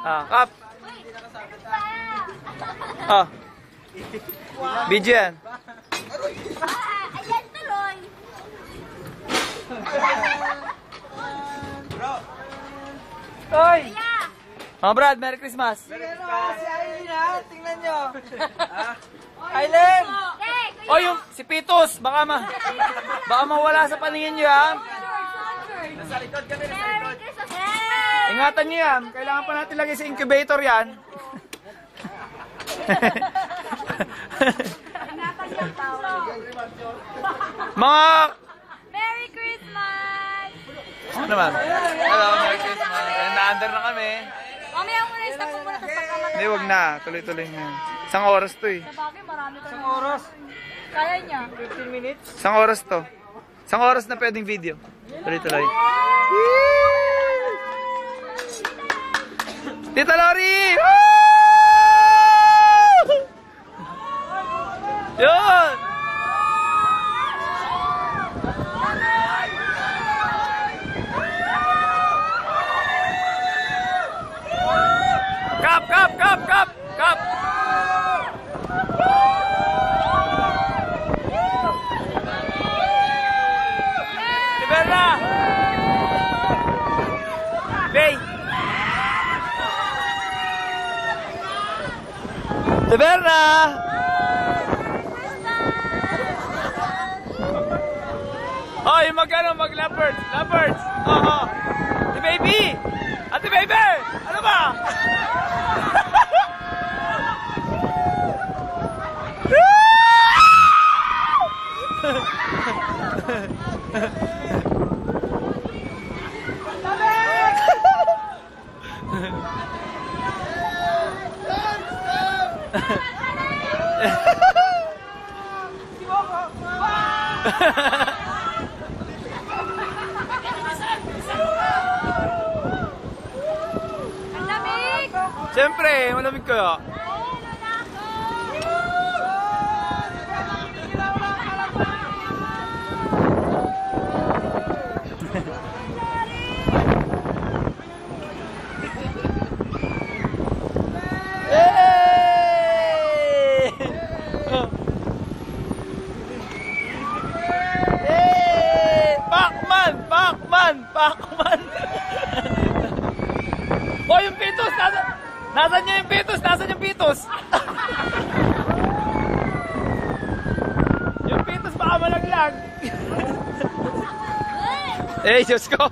Kap. Ah. Video yan. Ayan tuloy. Oy! Mga Brad, Merry Christmas! Merry Christmas! Si Aileen ha, tingnan nyo! Aileen! O yung si Pitos, baka mawala sa paningin nyo ha. Nasa likod kami, nasa likod. Ingatan nyo yan, kailangan pa natin lagay sa incubator yan. Mga... Merry Christmas! Ano naman? Hello, Merry Christmas. Na-under na kami. Mamaya muna yung stop mo muna sa pagkamatay. Hindi, wag na. Tuloy-tuloy na. Isang oras to eh. Sabagay, marami ka Isang oras. Kaya niya. 15 minutes. Isang oras to. Isang oras na pwedeng video. Tuloy-tuloy. Tita Lori! Yun! Kap! Kap! Kap! Kap! Kap! Liberna! Bay! Liberna! Oh, yung mag-leopards. Leopards. Oh. Ate baby! Ate baby! Ano ba? Ang lamig! Siyempre, malamig kayo. Pacman! Oh, yung pitos! Nasaan niya yung pitos? Nasaan yung pitos? Yung pitos baka malaglag. Eh, Diyos ko!